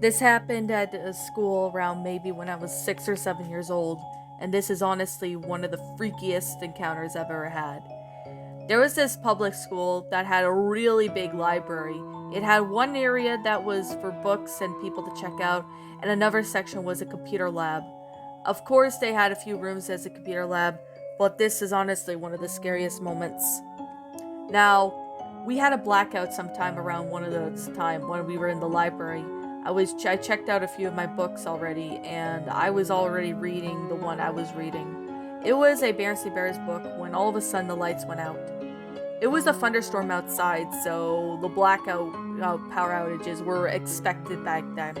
This happened at a school around maybe when I was 6 or 7 years old, and this is honestly one of the freakiest encounters I've ever had. There was this public school that had a really big library. It had one area that was for books and people to check out, and another section was a computer lab. Of course, they had a few rooms as a computer lab, but this is honestly one of the scariest moments. Now, we had a blackout sometime around one of those time when we were in the library. I checked out a few of my books already, and I was already reading the one I was reading. It was a Berenstain Bears book when all of a sudden the lights went out. It was a thunderstorm outside, so the blackout power outages were expected back then.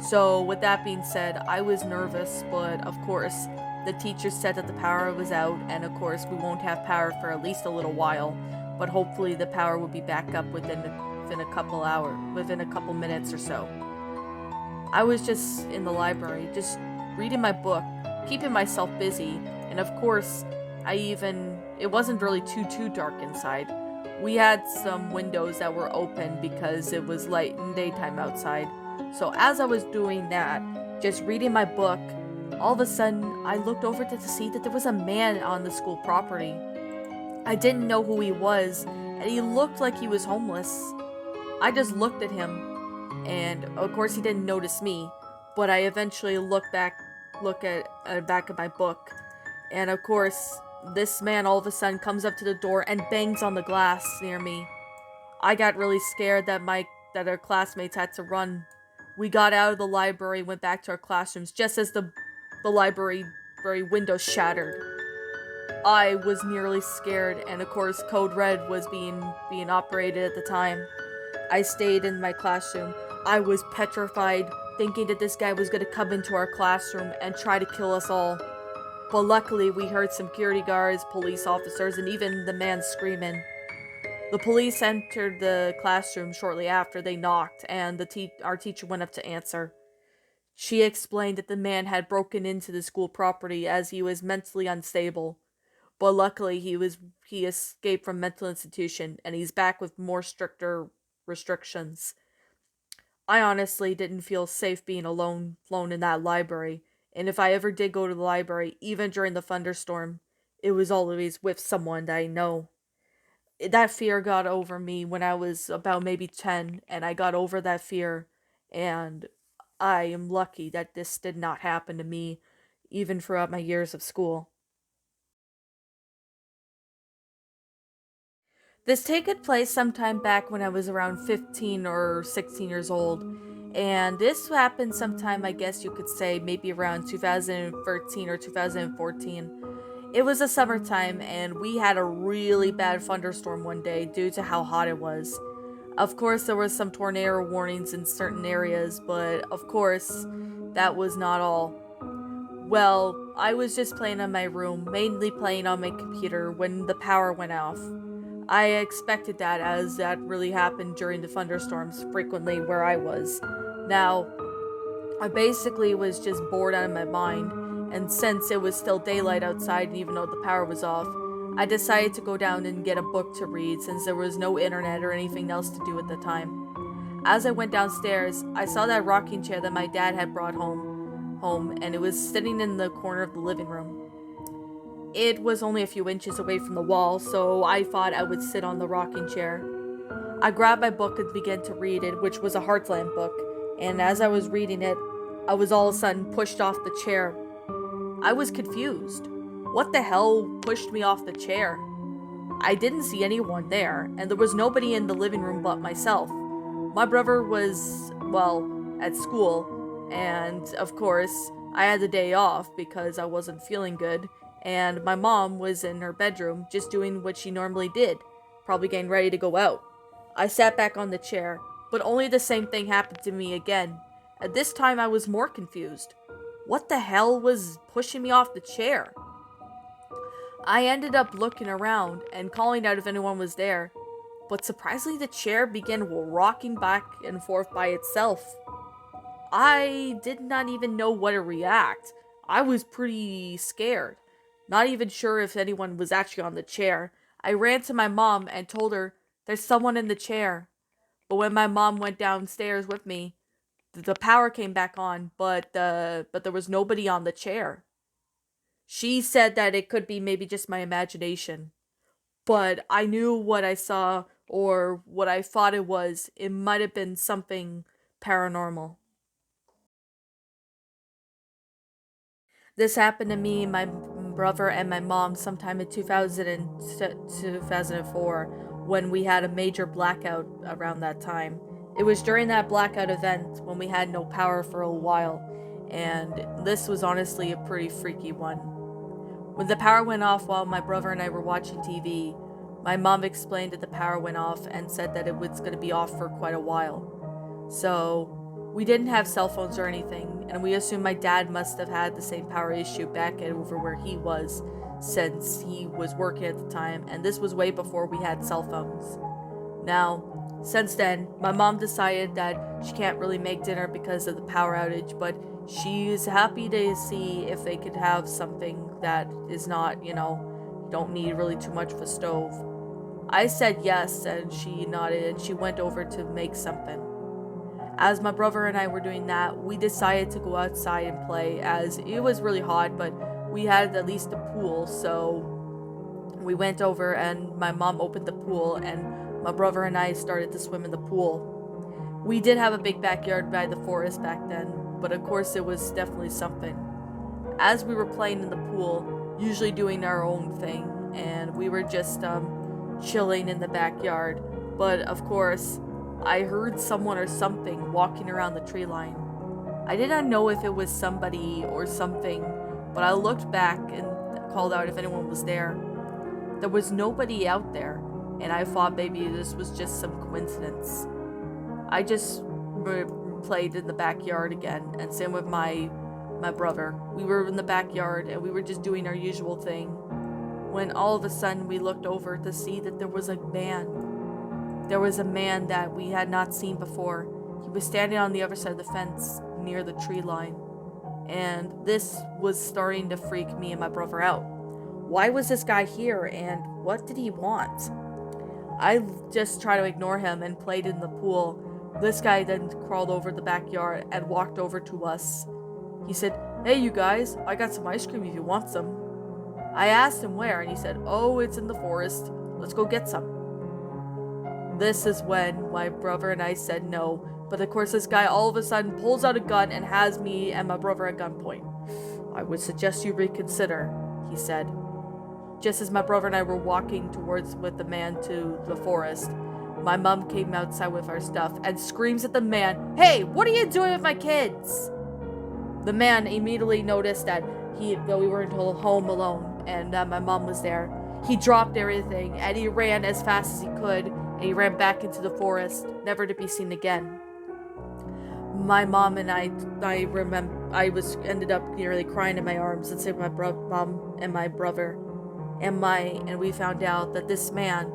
So, with that being said, I was nervous, but of course, the teacher said that the power was out, and of course, we won't have power for at least a little while, but hopefully, the power will be back up within a couple hours, within a couple minutes or so. I was just in the library, just reading my book, keeping myself busy, and of course, it wasn't really too dark inside. We had some windows that were open because it was light and daytime outside. So as I was doing that, just reading my book, all of a sudden I looked over to see that there was a man on the school property. I didn't know who he was, and he looked like he was homeless. I just looked at him, and of course he didn't notice me, but I eventually look at back at my book, and of course this man all of a sudden comes up to the door and bangs on the glass near me. I got really scared that our classmates had to run. We got out of the library, went back to our classrooms just as the library window shattered. I was nearly scared, and of course Code Red was being operated at the time. I stayed in my classroom. I was petrified, thinking that this guy was going to come into our classroom and try to kill us all. But luckily, we heard security guards, police officers, and even the man screaming. The police entered the classroom shortly after they knocked, and our teacher went up to answer. She explained that the man had broken into the school property as he was mentally unstable, but luckily he escaped from mental institution and he's back with more stricter restrictions. I honestly didn't feel safe being alone in that library, and if I ever did go to the library, even during the thunderstorm, it was always with someone that I know. That fear got over me when I was about maybe 10, and I got over that fear, and I am lucky that this did not happen to me even throughout my years of school. This taken place sometime back when I was around 15 or 16 years old, and this happened sometime, I guess you could say, maybe around 2013 or 2014. It was the summertime, and we had a really bad thunderstorm one day due to how hot it was. Of course, there was some tornado warnings in certain areas, but of course, that was not all. Well, I was just playing on my room, mainly playing on my computer, when the power went off. I expected that as that really happened during the thunderstorms frequently where I was. Now, I basically was just bored out of my mind, and since it was still daylight outside and even though the power was off, I decided to go down and get a book to read since there was no internet or anything else to do at the time. As I went downstairs, I saw that rocking chair that my dad had brought home, and it was sitting in the corner of the living room. It was only a few inches away from the wall, so I thought I would sit on the rocking chair. I grabbed my book and began to read it, which was a Heartland book, and as I was reading it, I was all of a sudden pushed off the chair. I was confused. What the hell pushed me off the chair? I didn't see anyone there, and there was nobody in the living room but myself. My brother was, well, at school, and of course, I had the day off because I wasn't feeling good, and my mom was in her bedroom just doing what she normally did, probably getting ready to go out. I sat back on the chair, but only the same thing happened to me again. At this time, I was more confused. What the hell was pushing me off the chair? I ended up looking around and calling out if anyone was there, but surprisingly, the chair began rocking back and forth by itself. I did not even know what to react. I was pretty scared, not even sure if anyone was actually on the chair. I ran to my mom and told her, "There's someone in the chair." But when my mom went downstairs with me, the power came back on, but there was nobody on the chair. She said that it could be maybe just my imagination, but I knew what I saw, or what I thought it was. It might have been something paranormal. This happened to me, my brother, and my mom sometime in 2004 when we had a major blackout around that time. It was during that blackout event when we had no power for a while, and this was honestly a pretty freaky one. When the power went off while my brother and I were watching TV, my mom explained that the power went off and said that it was going to be off for quite a while. So, we didn't have cell phones or anything, and we assumed my dad must have had the same power issue back over where he was, since he was working at the time, and this was way before we had cell phones. Now, since then, my mom decided that she can't really make dinner because of the power outage, but she's happy to see if they could have something that is not, don't need really too much of a stove. I said yes, and she nodded, and she went over to make something. As my brother and I were doing that, we decided to go outside and play, as it was really hot, but we had at least a pool, so we went over and my mom opened the pool, and my brother and I started to swim in the pool. We did have a big backyard by the forest back then, but of course it was definitely something. As we were playing in the pool, usually doing our own thing, and we were just chilling in the backyard, but of course I heard someone or something walking around the tree line. I did not know if it was somebody or something, but I looked back and called out if anyone was there. There was nobody out there, and I thought maybe this was just some coincidence. I just played in the backyard again, and same with my brother. We were in the backyard and we were just doing our usual thing, when all of a sudden we looked over to see that there was a man. There was a man that we had not seen before. He was standing on the other side of the fence near the tree line, and this was starting to freak me and my brother out. Why was this guy here, and what did he want? I just tried to ignore him and played in the pool. This guy then crawled over the backyard and walked over to us. He said, "Hey you guys, I got some ice cream if you want some." I asked him where, and he said, "Oh, it's in the forest. Let's go get some." This is when my brother and I said no, but of course this guy all of a sudden pulls out a gun and has me and my brother at gunpoint. "I would suggest you reconsider," he said. Just as my brother and I were walking towards with the man to the forest, my mom came outside with our stuff and screams at the man, "Hey, what are you doing with my kids?" The man immediately noticed that we weren't home alone and that my mom was there. He dropped everything and he ran as fast as he could, and he ran back into the forest, never to be seen again. My mom and I remember ended up nearly crying in my arms and saved my mom and my brother, and we found out that this man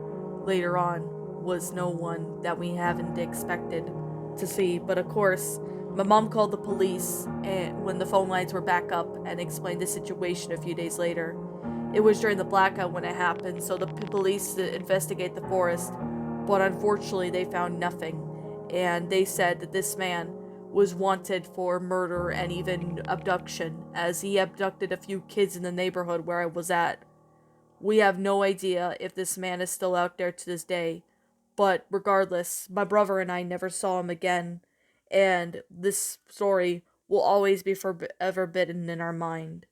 later on was no one that we haven't expected to see. But of course, my mom called the police and when the phone lines were back up and explained the situation a few days later. It was during the blackout when it happened, so the police investigate the forest, but unfortunately they found nothing, and they said that this man was wanted for murder and even abduction, as he abducted a few kids in the neighborhood where I was at. We have no idea if this man is still out there to this day, but regardless, my brother and I never saw him again, and this story will always be forever bitten in our mind.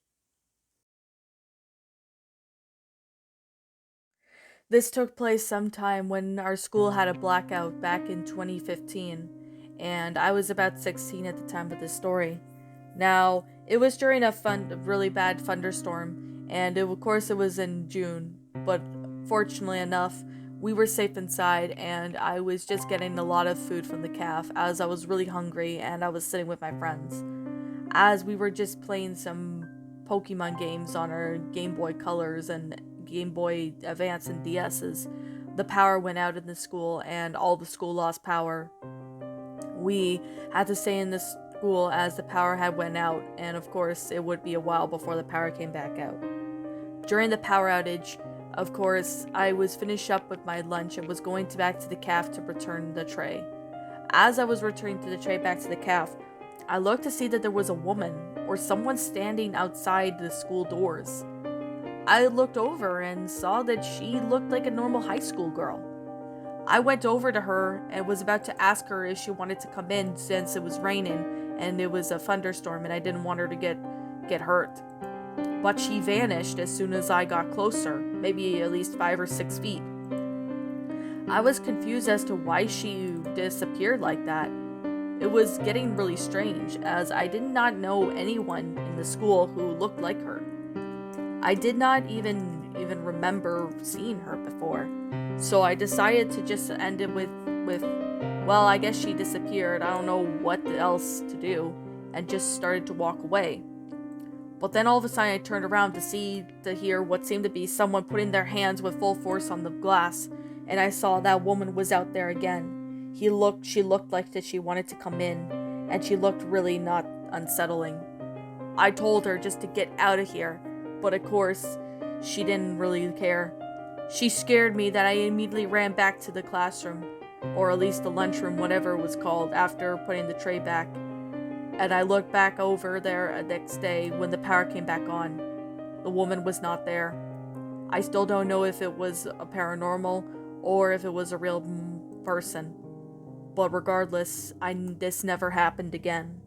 This took place sometime when our school had a blackout back in 2015, and I was about 16 at the time of this story. Now, it was during a really bad thunderstorm, and of course it was in June, but fortunately enough, we were safe inside, and I was just getting a lot of food from the caf as I was really hungry and I was sitting with my friends. As we were just playing some Pokemon games on our Game Boy Colors and Game Boy Advance and DS's, the power went out in the school and all the school lost power. We had to stay in the school as the power had went out, and of course it would be a while before the power came back out. During the power outage, of course, I was finished up with my lunch and was going back to the caf to return the tray. As I was returning the tray back to the calf, I looked to see that there was a woman or someone standing outside the school doors. I looked over and saw that she looked like a normal high school girl. I went over to her and was about to ask her if she wanted to come in since it was raining and it was a thunderstorm and I didn't want her to get hurt. But she vanished as soon as I got closer, maybe at least 5 or 6 feet. I was confused as to why she disappeared like that. It was getting really strange, as I did not know anyone in the school who looked like her. I did not even remember seeing her before, so I decided to just end it with well, I guess she disappeared, I don't know what else to do, and just started to walk away. But then all of a sudden I turned around to hear what seemed to be someone putting their hands with full force on the glass, and I saw that woman was out there again. She looked like that she wanted to come in, and she looked really not unsettling. I told her just to get out of here, but of course, she didn't really care. She scared me that I immediately ran back to the classroom, or at least the lunchroom, whatever it was called, after putting the tray back. And I looked back over there the next day when the power came back on. The woman was not there. I still don't know if it was a paranormal or if it was a real person. But regardless, this never happened again.